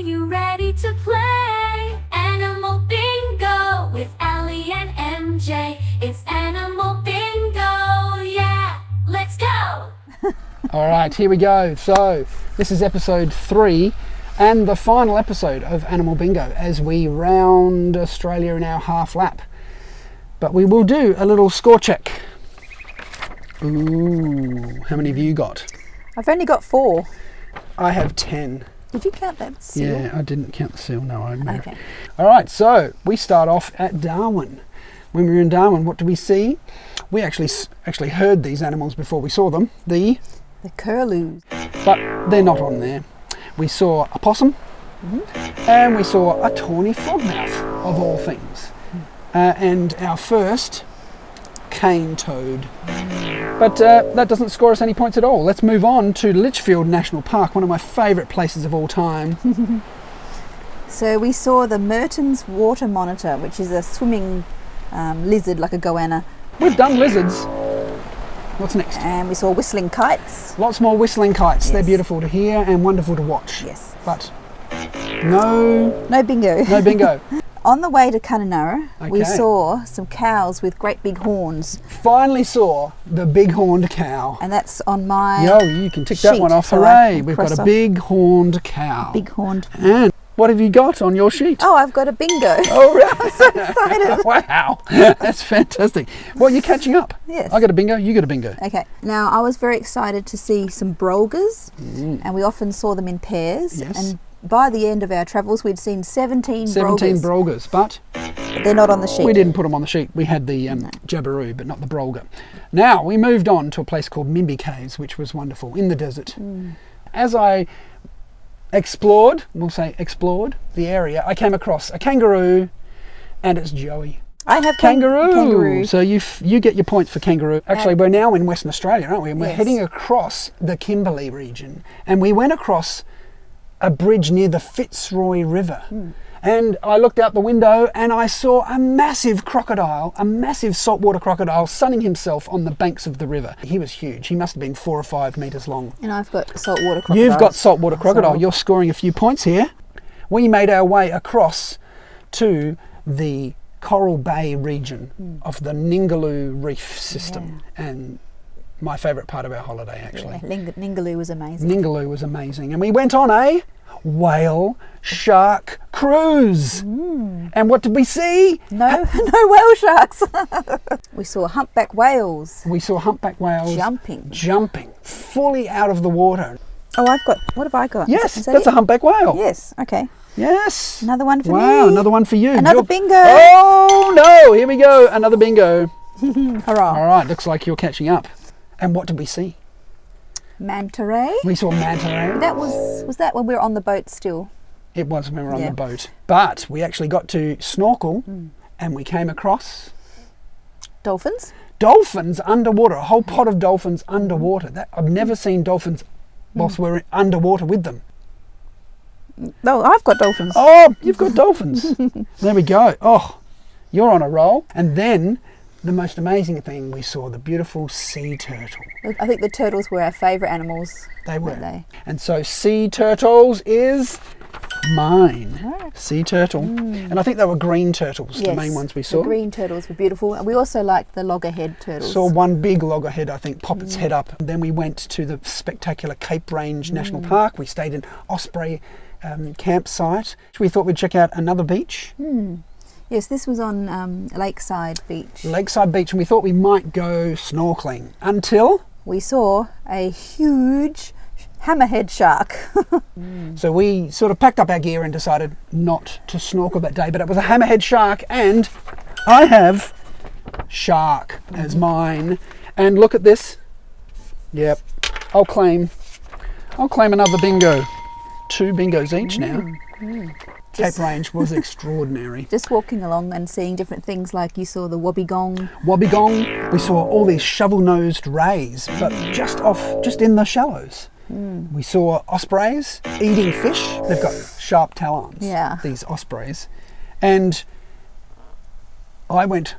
you ready to play? Animal Bingo with Ellie and MJ. It's Animal Bingo, yeah, let's go! All right, here we go. So this is episode 3 and the final episode of Animal Bingo as we round Australia in our half lap. But we will do a little score check. Ooh, how many have you got? I've only got 4. I have 10. Did you count that seal? Yeah, I didn't count the seal, no. Okay. All right, so we start off at Darwin. When we were in Darwin, what do we see? We actually heard these animals before we saw them. The curlews. But they're not on there. We saw a possum, and we saw a tawny frogmouth, of all things. And our first cane toad. But that doesn't score us any points at all. Let's move on to Litchfield National Park, one of my favourite places of all time. So we saw the Merton's water monitor, which is a swimming lizard like a goanna. We've done lizards. What's next? And we saw whistling kites. Lots more whistling kites. Yes. They're beautiful to hear and wonderful to watch. Yes. But no bingo. No bingo. On the way to Kununurra, we Okay. saw some cows with great big horns. Finally saw the big horned cow. And that's on my Yo, you can tick that sheet, one off. so I Hooray! can We've got cross a off. big horned cow. big horned. And what have you got on your sheet? Oh, I've got a bingo. Oh, right. I'm so excited. Wow, that's fantastic. Well, you're catching up. Yes. I got a bingo, you got a bingo. Okay, now I was very excited to see some brolgas, and we often saw them in pairs. Yes. And by the end of our travels, we'd seen 17 brolgas, but they're not on the sheet. we didn't put them on the sheet. We had the jabberoo, but not the brolga. Now, we moved on to a place called Mimby Caves, which was wonderful, in the desert. As I explored the area, I came across a kangaroo, and it's Joey. I have Kangaroo. So you get your points for kangaroo. Actually, we're now in Western Australia, aren't we? And we're Yes. heading across the Kimberley region, and we went across a bridge near the Fitzroy River. And I looked out the window and I saw a massive crocodile, a massive saltwater crocodile sunning himself on the banks of the river. He was huge. He must have been 4 or 5 metres long. And I've got saltwater crocodiles. You've got saltwater crocodile. So- You're scoring a few points here. We made our way across to the Coral Bay region of the Ningaloo Reef system. And my favourite part of our holiday, actually. Yeah, Ningaloo was amazing. Ningaloo was amazing. And we went on a whale shark cruise. And what did we see? No whale sharks. We saw humpback whales We saw humpback whales jumping. fully out of the water. Oh, what have I got? Yes, Is that that's it? a humpback whale. Yes, okay. Yes. Another one for me. Wow, another one for you. Another bingo. Oh no, here we go. Another bingo. Hurrah. All right, looks like you're catching up. And what did we see? Manta ray. We saw manta ray. That was that when we were on the boat still? It was when we were on Yeah. the boat. But we actually got to snorkel and we came across Dolphins. dolphins underwater, a whole pod of dolphins underwater. I've never seen dolphins whilst we're underwater with them. Oh, I've got dolphins. Oh, you've got dolphins. There we go. Oh, you're on a roll. And then the most amazing thing, we saw the beautiful sea turtle. I think the turtles were our favourite animals. They were. weren't they? And so sea turtles is mine. Right. Sea turtle. And I think they were green turtles, the Yes, main ones we saw. The green turtles were beautiful. And we also liked the loggerhead turtles. Saw one big loggerhead, I think, pop its head up. And then we went to the spectacular Cape Range National Park. We stayed in Osprey campsite. We thought we'd check out another beach, Yes, this was on Lakeside Beach. Lakeside Beach, and we thought we might go snorkeling until... We saw a huge hammerhead shark. So we sort of packed up our gear and decided not to snorkel that day, but it was a hammerhead shark, and I have shark as mine. And look at this. Yep, I'll claim another bingo. 2 bingos each now. Cape Range was extraordinary. Just walking along and seeing different things, like you saw the wobbegong. Wobbegong, we saw all these shovel-nosed rays, but just in the shallows. We saw ospreys eating fish. They've got sharp talons, Yeah. these ospreys. And I went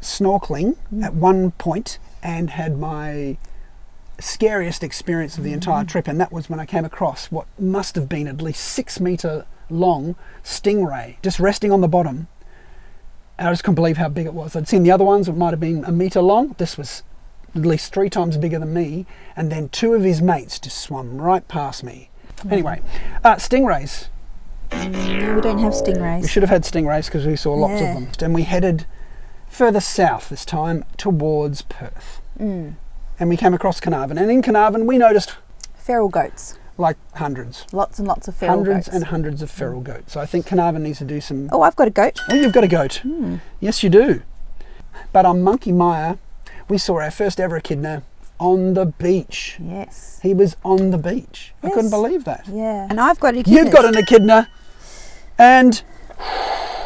snorkeling at one point and had my scariest experience of the entire trip, and that was when I came across what must have been at least 6 metre long stingray just resting on the bottom. And I just couldn't believe how big it was. I'd seen the other ones, it might have been a metre long. This was at least 3 times bigger than me. And then 2 of his mates just swam right past me. Anyway, stingrays. No, we don't have stingrays. We should have had stingrays because we saw lots of them. And we headed further south this time towards Perth. And we came across Carnarvon. And in Carnarvon we noticed feral goats. Like hundreds. Lots and lots of feral goats. Hundreds and hundreds of feral goats. So I think Carnarvon needs to do some... Oh, I've got a goat. Oh, you've got a goat. Yes, you do. But on Monkey Mire, we saw our first ever echidna on the beach. Yes. He was on the beach. I couldn't believe that. Yeah. And I've got echidnas. You've got an echidna. And...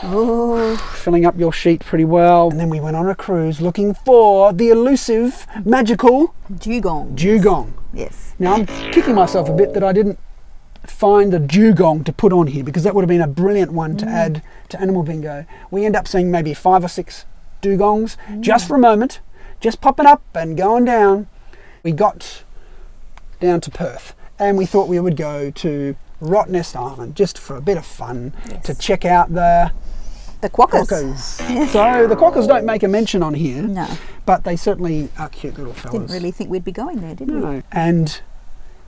Oh. Filling up your sheet pretty well. And then we went on a cruise looking for the elusive, magical... Dugong. Dugong. Yes. Now I'm kicking myself a bit that I didn't find the dugong to put on here, because that would have been a brilliant one to add to Animal Bingo. We end up seeing maybe 5 or 6 dugongs just for a moment, just popping up and going down. We got down to Perth and we thought we would go to Rottnest Island just for a bit of fun, to check out the quokkas. Yes. So the quokkas don't make a mention on here, No. but they certainly are cute little fellas. Didn't really think we'd be going there, did we? No. And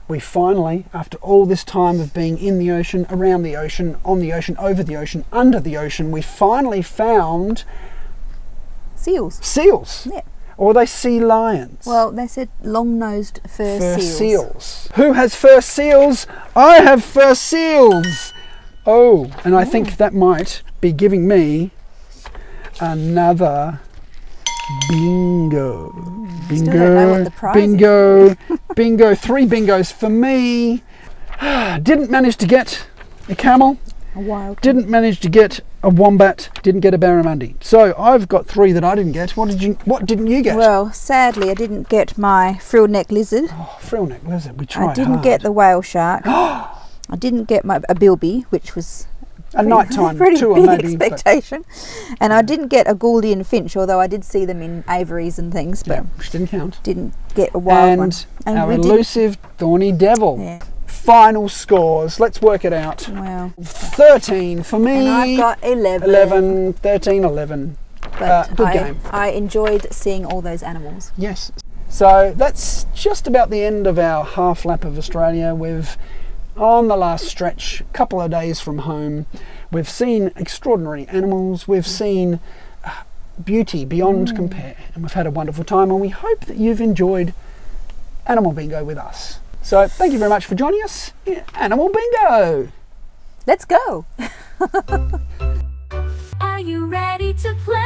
we finally, after all this time of being in the ocean, around the ocean, on the ocean, over the ocean, under the ocean, we finally found Seals. seals. Yeah. Or were they sea lions? Well, they said long-nosed fur seals. Who has fur seals? I have fur seals. Oh, and I think that might be giving me another bingo. Still don't know what the prize Bingo. Bingo. 3 bingos for me. Didn't manage to get a camel. A wild. Didn't manage to get a wombat. Didn't get a barramundi. So I've got 3 that I didn't get. What didn't you get? Well, sadly, I didn't get my frill-neck lizard. Oh, frill-neck lizard. We tried I didn't hard. get the whale shark. I didn't get a bilby, which was a nighttime pretty tour, big maybe. expectation. And I didn't get a Gouldian finch, although I did see them in aviaries and things, but which didn't count. didn't get a wild one. And our we elusive thorny devil. Yeah. Final scores. Let's work it out. Wow. 13 for me. And I've got 11. 11, 13, 11. But Good game. I enjoyed seeing all those animals. Yes. So that's just about the end of our half lap of Australia. We've on the last stretch, a couple of days from home. We've seen extraordinary animals. We've seen beauty beyond compare. And we've had a wonderful time. And we hope that you've enjoyed Animal Bingo with us. So thank you very much for joining us in Animal Bingo. Let's go. Are you ready to play?